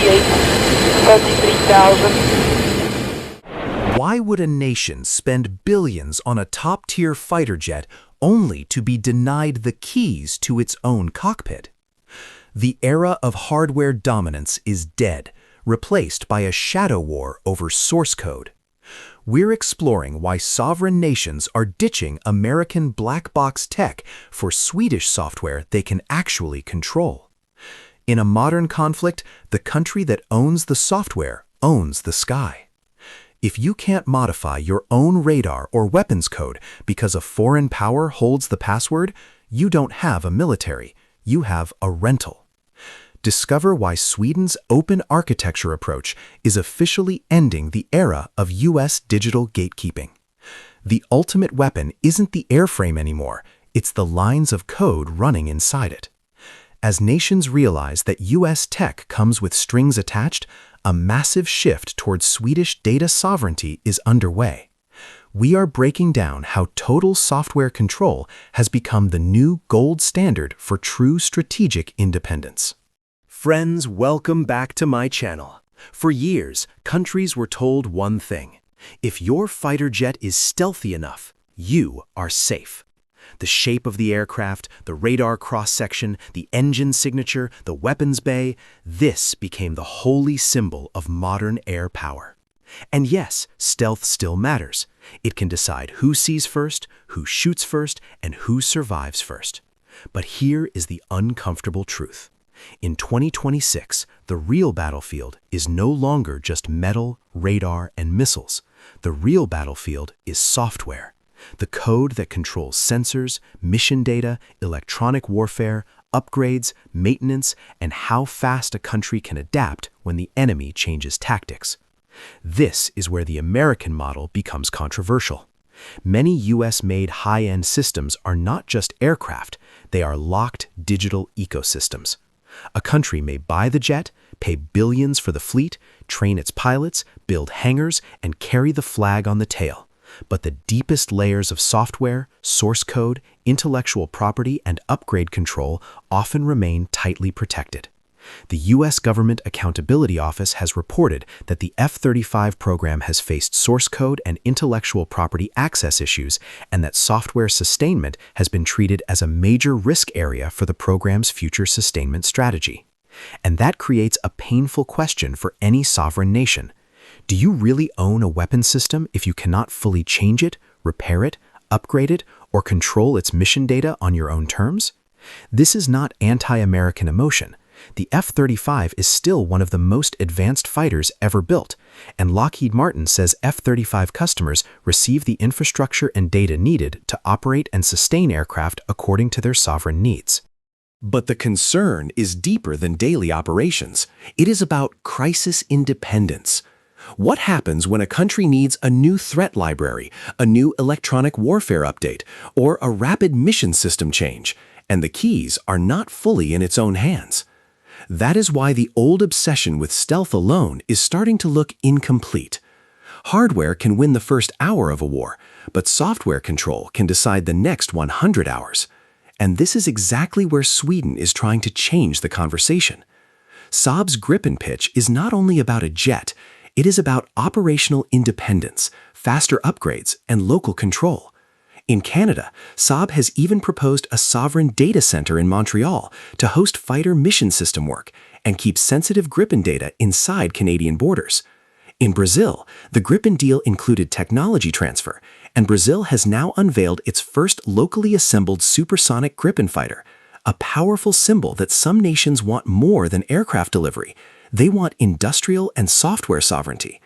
33,000. Why would a nation spend billions on a top-tier fighter jet only to be denied the keys to its own cockpit? The era of hardware dominance is dead, replaced by a shadow war over source code. We're exploring why sovereign nations are ditching American black box tech for Swedish software they can actually control. In a modern conflict, the country that owns the software owns the sky. If you can't modify your own radar or weapons code because a foreign power holds the password, you don't have a military, you have a rental. Discover why Sweden's open architecture approach is officially ending the era of US digital gatekeeping. The ultimate weapon isn't the airframe anymore, it's the lines of code running inside it. As nations realize that US tech comes with strings attached, a massive shift towards Swedish data sovereignty is underway. We are breaking down how total software control has become the new gold standard for true strategic independence. Friends, welcome back to my channel. For years, countries were told one thing: if your fighter jet is stealthy enough, you are safe. The shape of the aircraft, the radar cross-section, the engine signature, the weapons bay, this became the holy symbol of modern air power. And yes, stealth still matters. It can decide who sees first, who shoots first, and who survives first. But here is the uncomfortable truth. In 2026, the real battlefield is no longer just metal, radar, and missiles. The real battlefield is software. The code that controls sensors, mission data, electronic warfare, upgrades, maintenance, and how fast a country can adapt when the enemy changes tactics. This is where the American model becomes controversial. Many US-made high-end systems are not just aircraft, they are locked digital ecosystems. A country may buy the jet, pay billions for the fleet, train its pilots, build hangars, and carry the flag on the tail. But the deepest layers of software, source code, intellectual property, and upgrade control often remain tightly protected. The U.S. Government Accountability Office has reported that the F-35 program has faced source code and intellectual property access issues, and that software sustainment has been treated as a major risk area for the program's future sustainment strategy. And that creates a painful question for any sovereign nation. Do you really own a weapon system if you cannot fully change it, repair it, upgrade it, or control its mission data on your own terms? This is not anti-American emotion. The F-35 is still one of the most advanced fighters ever built, and Lockheed Martin says F-35 customers receive the infrastructure and data needed to operate and sustain aircraft according to their sovereign needs. But the concern is deeper than daily operations. It is about crisis independence. What happens when a country needs a new threat library, a new electronic warfare update, or a rapid mission system change, and the keys are not fully in its own hands? That is why the old obsession with stealth alone is starting to look incomplete. Hardware can win the first hour of a war, but software control can decide the next 100 hours. And this is exactly where Sweden is trying to change the conversation. Saab's Gripen pitch is not only about a jet, it is about operational independence, faster upgrades, and local control. In Canada, Saab has even proposed a sovereign data center in Montreal to host fighter mission system work and keep sensitive Gripen data inside Canadian borders. In Brazil, the Gripen deal included technology transfer, and Brazil has now unveiled its first locally assembled supersonic Gripen fighter, a powerful symbol that some nations want more than aircraft delivery. They want industrial and software sovereignty.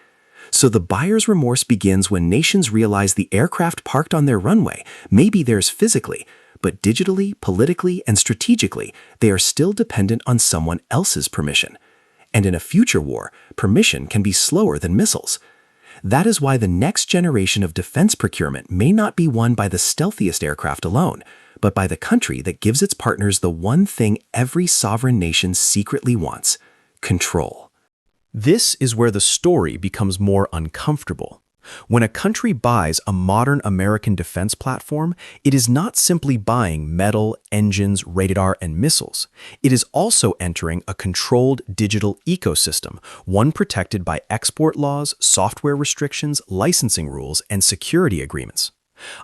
So the buyer's remorse begins when nations realize the aircraft parked on their runway may be theirs physically, but digitally, politically, and strategically, they are still dependent on someone else's permission. And in a future war, permission can be slower than missiles. That is why the next generation of defense procurement may not be won by the stealthiest aircraft alone, but by the country that gives its partners the one thing every sovereign nation secretly wants: control. This is where the story becomes more uncomfortable. When a country buys a modern American defense platform, it is not simply buying metal, engines, radar, and missiles. It is also entering a controlled digital ecosystem, one protected by export laws, software restrictions, licensing rules, and security agreements.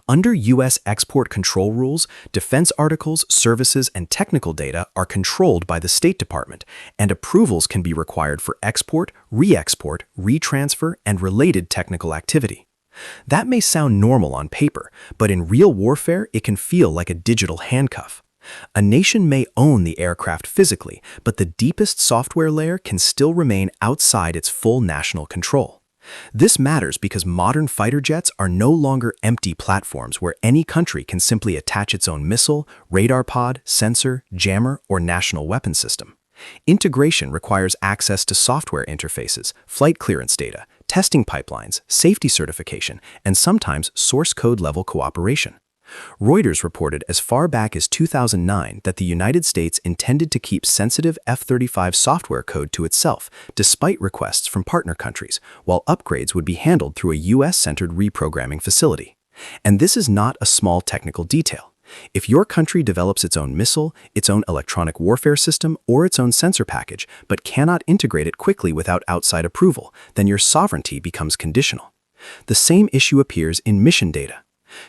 Under U.S. export control rules, defense articles, services, and technical data are controlled by the State Department, and approvals can be required for export, re-export, retransfer, and related technical activity. That may sound normal on paper, but in real warfare, it can feel like a digital handcuff. A nation may own the aircraft physically, but the deepest software layer can still remain outside its full national control. This matters because modern fighter jets are no longer empty platforms where any country can simply attach its own missile, radar pod, sensor, jammer, or national weapon system. Integration requires access to software interfaces, flight clearance data, testing pipelines, safety certification, and sometimes source code level cooperation. Reuters reported as far back as 2009 that the United States intended to keep sensitive F-35 software code to itself, despite requests from partner countries, while upgrades would be handled through a U.S.-centered reprogramming facility. And this is not a small technical detail. If your country develops its own missile, its own electronic warfare system, or its own sensor package, but cannot integrate it quickly without outside approval, then your sovereignty becomes conditional. The same issue appears in mission data.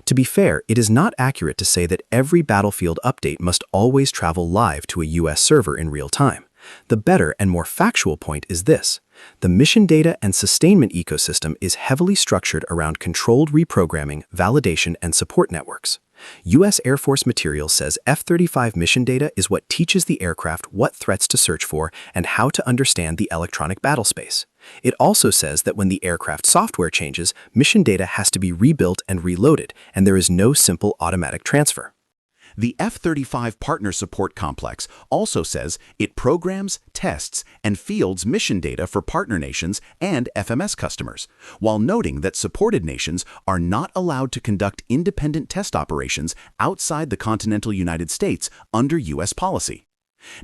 To be fair, it is not accurate to say that every battlefield update must always travel live to a U.S. server in real time. The better and more factual point is this: the mission data and sustainment ecosystem is heavily structured around controlled reprogramming, validation, and support networks. U.S. Air Force material says F-35 mission data is what teaches the aircraft what threats to search for and how to understand the electronic battlespace. It also says that when the aircraft software changes, mission data has to be rebuilt and reloaded, and there is no simple automatic transfer. The F-35 Partner Support Complex also says it programs, tests, and fields mission data for partner nations and FMS customers, while noting that supported nations are not allowed to conduct independent test operations outside the continental United States under U.S. policy.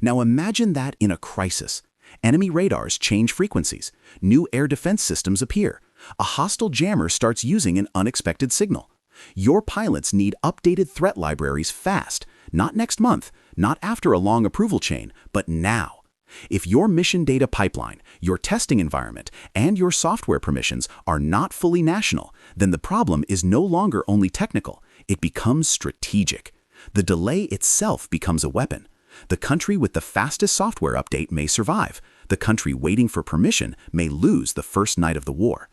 Now imagine that in a crisis. Enemy radars change frequencies, new air defense systems appear, a hostile jammer starts using an unexpected signal. Your pilots need updated threat libraries fast, not next month, not after a long approval chain, but now. If your mission data pipeline, your testing environment, and your software permissions are not fully national, then the problem is no longer only technical, it becomes strategic. The delay itself becomes a weapon. The country with the fastest software update may survive. The country waiting for permission may lose the first night of the war.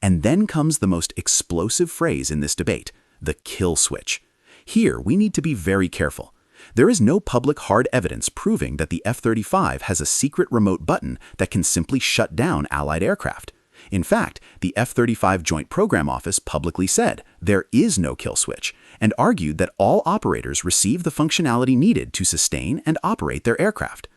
And then comes the most explosive phrase in this debate, the kill switch. Here, we need to be very careful. There is no public hard evidence proving that the F-35 has a secret remote button that can simply shut down Allied aircraft. In fact, the F-35 Joint Program Office publicly said there is no kill switch and argued that all operators receive the functionality needed to sustain and operate their aircraft.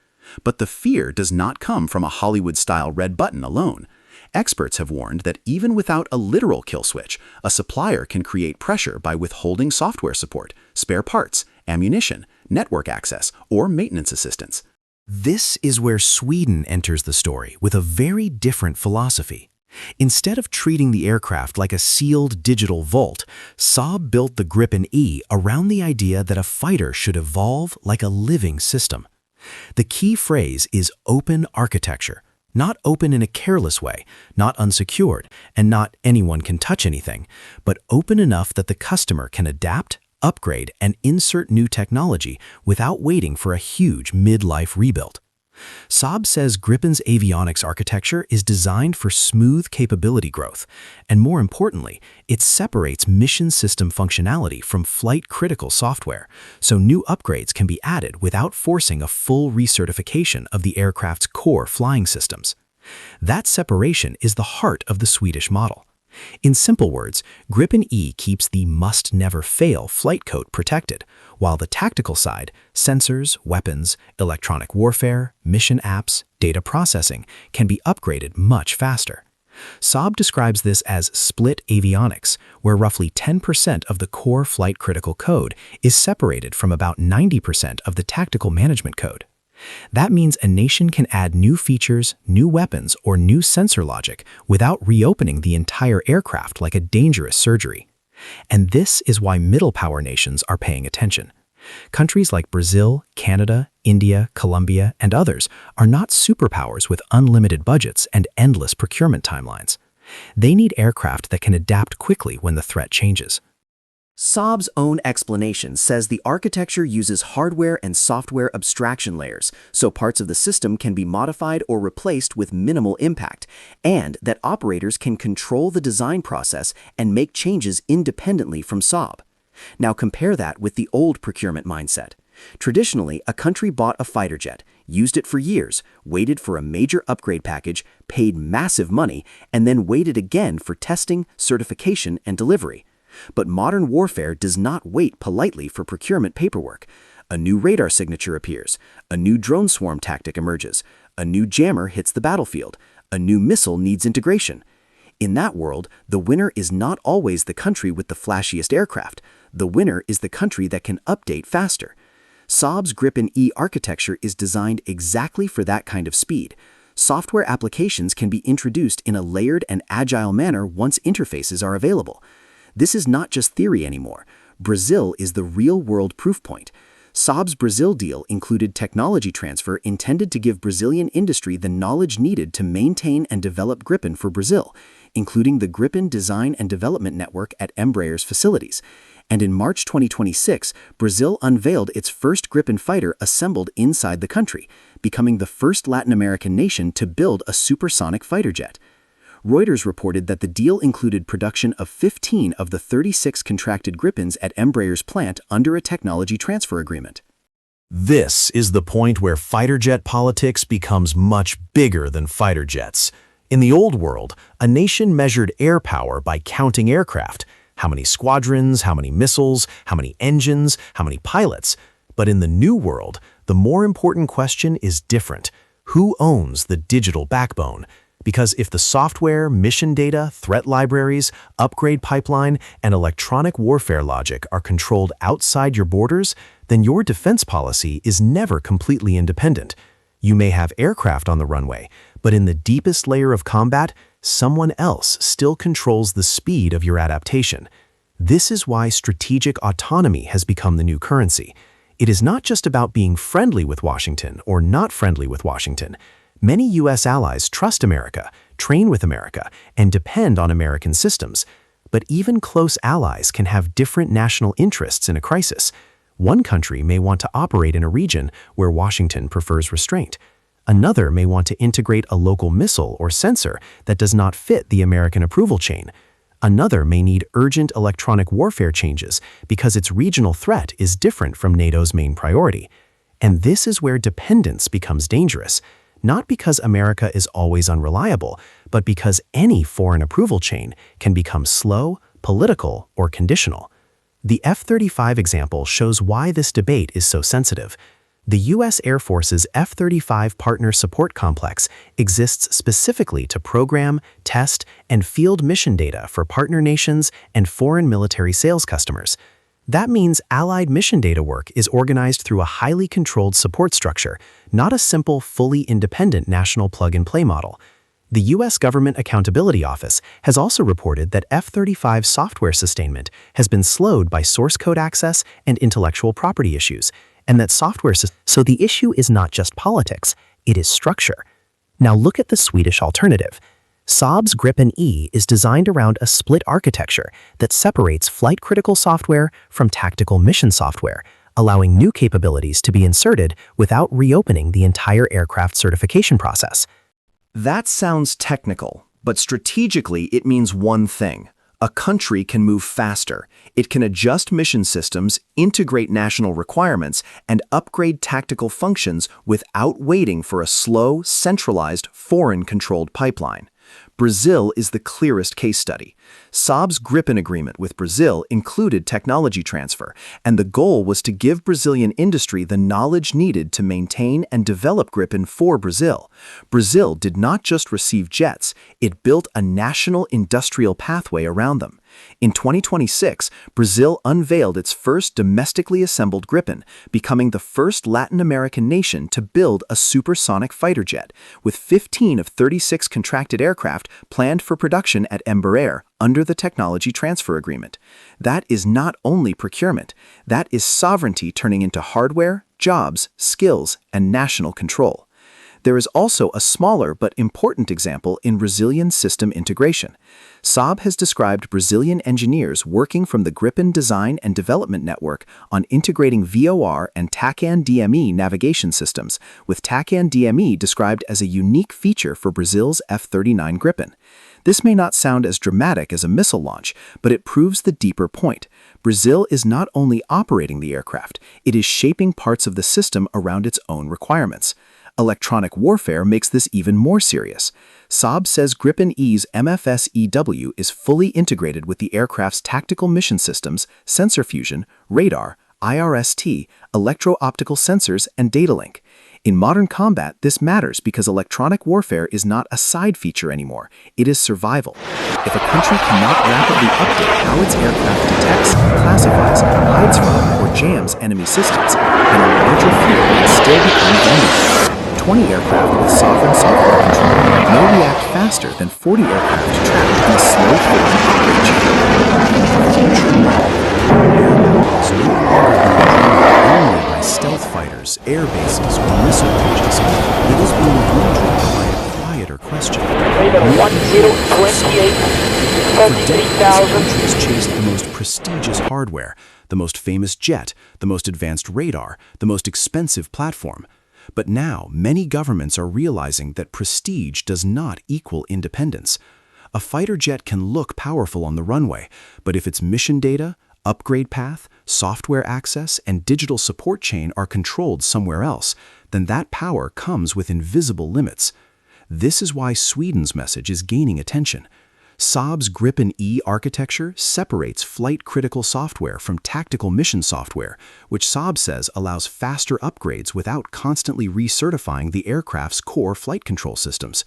But the fear does not come from a Hollywood-style red button alone. Experts have warned that even without a literal kill switch, a supplier can create pressure by withholding software support, spare parts, ammunition, network access, or maintenance assistance. This is where Sweden enters the story with a very different philosophy. Instead of treating the aircraft like a sealed digital vault, Saab built the Gripen E around the idea that a fighter should evolve like a living system. The key phrase is open architecture. Not open in a careless way, not unsecured, and not anyone can touch anything, but open enough that the customer can adapt, upgrade, and insert new technology without waiting for a huge mid-life rebuild. Saab says Gripen's avionics architecture is designed for smooth capability growth, and more importantly, it separates mission system functionality from flight-critical software, so new upgrades can be added without forcing a full recertification of the aircraft's core flying systems. That separation is the heart of the Swedish model. In simple words, Gripen E keeps the must-never-fail flight code protected, while the tactical side, sensors, weapons, electronic warfare, mission apps, data processing, can be upgraded much faster. Saab describes this as split avionics, where roughly 10% of the core flight-critical code is separated from about 90% of the tactical management code. That means a nation can add new features, new weapons, or new sensor logic without reopening the entire aircraft like a dangerous surgery. And this is why middle power nations are paying attention. Countries like Brazil, Canada, India, Colombia, and others are not superpowers with unlimited budgets and endless procurement timelines. They need aircraft that can adapt quickly when the threat changes. Saab's own explanation says the architecture uses hardware and software abstraction layers, so parts of the system can be modified or replaced with minimal impact, and that operators can control the design process and make changes independently from Saab. Now compare that with the old procurement mindset. Traditionally, a country bought a fighter jet, used it for years, waited for a major upgrade package, paid massive money, and then waited again for testing, certification, and delivery. But modern warfare does not wait politely for procurement paperwork. A new radar signature appears, a new drone swarm tactic emerges, a new jammer hits the battlefield, a new missile needs integration. In that world, the winner is not always the country with the flashiest aircraft. The winner is the country that can update faster. Saab's Gripen E architecture is designed exactly for that kind of speed. Software applications can be introduced in a layered and agile manner once interfaces are available. This is not just theory anymore. Brazil is the real-world proof point. Saab's Brazil deal included technology transfer intended to give Brazilian industry the knowledge needed to maintain and develop Gripen for Brazil, including the Gripen Design and Development Network at Embraer's facilities. And in March 2026, Brazil unveiled its first Gripen fighter assembled inside the country, becoming the first Latin American nation to build a supersonic fighter jet. Reuters reported that the deal included production of 15 of the 36 contracted Gripens at Embraer's plant under a technology transfer agreement. This is the point where fighter jet politics becomes much bigger than fighter jets. In the old world, a nation measured air power by counting aircraft. How many squadrons, how many missiles, how many engines, how many pilots. But in the new world, the more important question is different. Who owns the digital backbone? Because if the software, mission data, threat libraries, upgrade pipeline, and electronic warfare logic are controlled outside your borders, then your defense policy is never completely independent. You may have aircraft on the runway, but in the deepest layer of combat, someone else still controls the speed of your adaptation. This is why strategic autonomy has become the new currency. It is not just about being friendly with Washington or not friendly with Washington. Many U.S. allies trust America, train with America, and depend on American systems. But even close allies can have different national interests in a crisis. One country may want to operate in a region where Washington prefers restraint. Another may want to integrate a local missile or sensor that does not fit the American approval chain. Another may need urgent electronic warfare changes because its regional threat is different from NATO's main priority. And this is where dependence becomes dangerous. Not because America is always unreliable, but because any foreign approval chain can become slow, political, or conditional. The F-35 example shows why this debate is so sensitive. The U.S. Air Force's F-35 Partner Support Complex exists specifically to program, test, and field mission data for partner nations and foreign military sales customers. That means allied mission data work is organized through a highly controlled support structure, not a simple, fully independent national plug-and-play model. The U.S. Government Accountability Office has also reported that F-35 software sustainment has been slowed by source code access and intellectual property issues, and that So the issue is not just politics, it is structure. Now look at the Swedish alternative. Saab's Gripen E is designed around a split architecture that separates flight-critical software from tactical mission software, allowing new capabilities to be inserted without reopening the entire aircraft certification process. That sounds technical, but strategically it means one thing. A country can move faster. It can adjust mission systems, integrate national requirements, and upgrade tactical functions without waiting for a slow, centralized, foreign-controlled pipeline. Brazil is the clearest case study. Saab's Gripen agreement with Brazil included technology transfer, and the goal was to give Brazilian industry the knowledge needed to maintain and develop Gripen for Brazil. Brazil did not just receive jets, it built a national industrial pathway around them. In 2026, Brazil unveiled its first domestically assembled Gripen, becoming the first Latin American nation to build a supersonic fighter jet, with 15 of 36 contracted aircraft planned for production at Embraer under the technology transfer agreement. That is not only procurement, that is sovereignty turning into hardware, jobs, skills, and national control. There is also a smaller but important example in Brazilian system integration. Saab has described Brazilian engineers working from the Gripen design and development network on integrating VOR and TACAN DME navigation systems, with TACAN DME described as a unique feature for Brazil's F-39 Gripen. This may not sound as dramatic as a missile launch, but it proves the deeper point. Brazil is not only operating the aircraft, it is shaping parts of the system around its own requirements. Electronic warfare makes this even more serious. Saab says Gripen E's MFS-EW is fully integrated with the aircraft's tactical mission systems, sensor fusion, radar, IRST, electro-optical sensors, and data link. In modern combat, this matters because electronic warfare is not a side feature anymore. It is survival. If a country cannot rapidly update how its aircraft detects, classifies, hides from, or jams enemy systems, then a larger fleet can still become vulnerable. 20 aircraft with sovereign software control may react faster than 40 aircraft trapped in a slow-flowing operating only by stealth fighters, air bases, or missile launches. It is being ruled by a quieter question. For decades, countries chased the most prestigious hardware, the most famous jet, the most advanced radar, the most expensive platform. But now, many governments are realizing that prestige does not equal independence. A fighter jet can look powerful on the runway, but if its mission data, upgrade path, software access, and digital support chain are controlled somewhere else, then that power comes with invisible limits. This is why Sweden's message is gaining attention. Saab's Gripen E architecture separates flight-critical software from tactical mission software, which Saab says allows faster upgrades without constantly recertifying the aircraft's core flight control systems.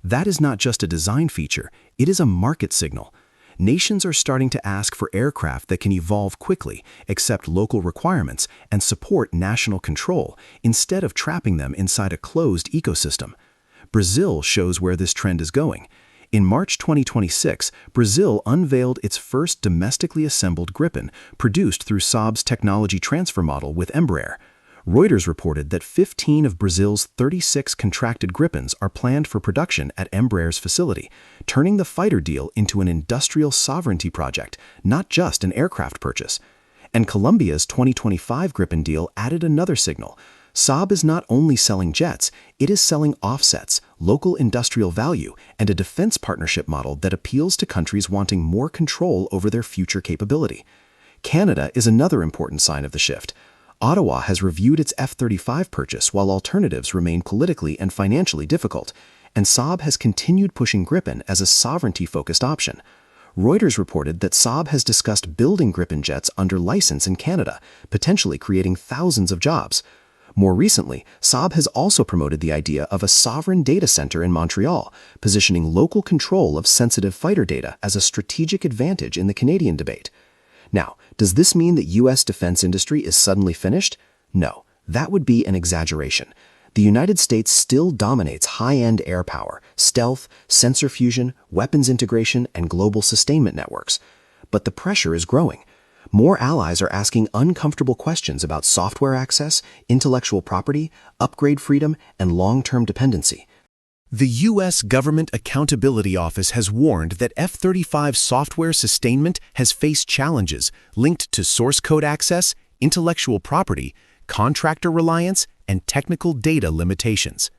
That is not just a design feature, it is a market signal. Nations are starting to ask for aircraft that can evolve quickly, accept local requirements, and support national control, instead of trapping them inside a closed ecosystem. Brazil shows where this trend is going. In March 2026, Brazil unveiled its first domestically assembled Gripen, produced through Saab's technology transfer model with Embraer. Reuters reported that 15 of Brazil's 36 contracted Gripens are planned for production at Embraer's facility, turning the fighter deal into an industrial sovereignty project, not just an aircraft purchase. And Colombia's 2025 Gripen deal added another signal. Saab is not only selling jets, it is selling offsets, local industrial value, and a defense partnership model that appeals to countries wanting more control over their future capability. Canada is another important sign of the shift. Ottawa has reviewed its F-35 purchase while alternatives remain politically and financially difficult, and Saab has continued pushing Gripen as a sovereignty-focused option. Reuters reported that Saab has discussed building Gripen jets under license in Canada, potentially creating thousands of jobs. More recently, Saab has also promoted the idea of a sovereign data center in Montreal, positioning local control of sensitive fighter data as a strategic advantage in the Canadian debate. Now, does this mean that U.S. defense industry is suddenly finished? No, that would be an exaggeration. The United States still dominates high-end air power, stealth, sensor fusion, weapons integration, and global sustainment networks. But the pressure is growing. More allies are asking uncomfortable questions about software access, intellectual property, upgrade freedom, and long-term dependency. The U.S. Government Accountability Office has warned that F-35 software sustainment has faced challenges linked to source code access, intellectual property, contractor reliance, and technical data limitations.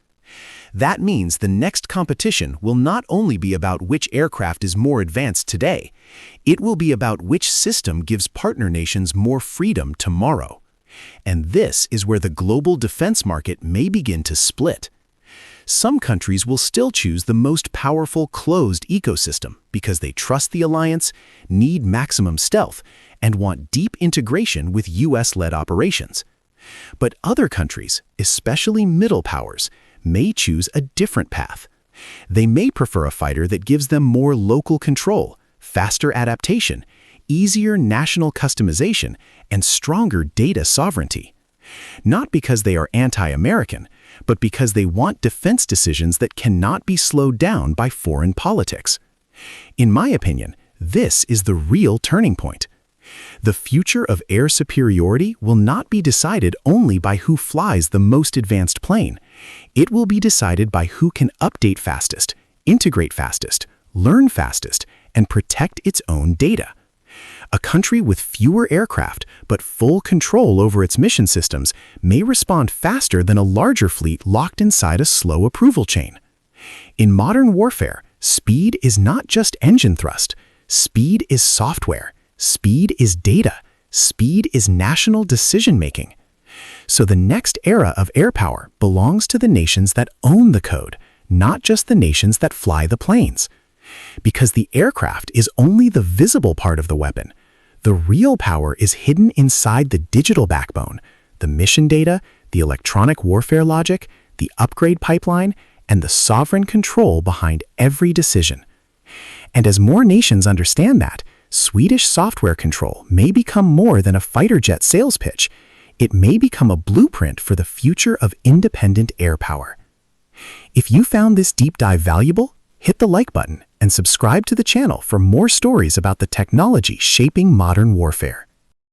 That means the next competition will not only be about which aircraft is more advanced today, it will be about which system gives partner nations more freedom tomorrow. And this is where the global defense market may begin to split. Some countries will still choose the most powerful closed ecosystem because they trust the alliance, need maximum stealth, and want deep integration with US-led operations. But other countries, especially middle powers, may choose a different path. They may prefer a fighter that gives them more local control, faster adaptation, easier national customization, and stronger data sovereignty. Not because they are anti-American, but because they want defense decisions that cannot be slowed down by foreign politics. In my opinion, this is the real turning point. The future of air superiority will not be decided only by who flies the most advanced plane. It will be decided by who can update fastest, integrate fastest, learn fastest, and protect its own data. A country with fewer aircraft but full control over its mission systems may respond faster than a larger fleet locked inside a slow approval chain. In modern warfare, speed is not just engine thrust. Speed is software. Speed is data. Speed is national decision-making. So the next era of air power belongs to the nations that own the code, not just the nations that fly the planes. Because the aircraft is only the visible part of the weapon. The real power is hidden inside the digital backbone, the mission data, the electronic warfare logic, the upgrade pipeline, and the sovereign control behind every decision. And as more nations understand that, Swedish software control may become more than a fighter jet sales pitch. It may become a blueprint for the future of independent air power. If you found this deep dive valuable, hit the like button and subscribe to the channel for more stories about the technology shaping modern warfare.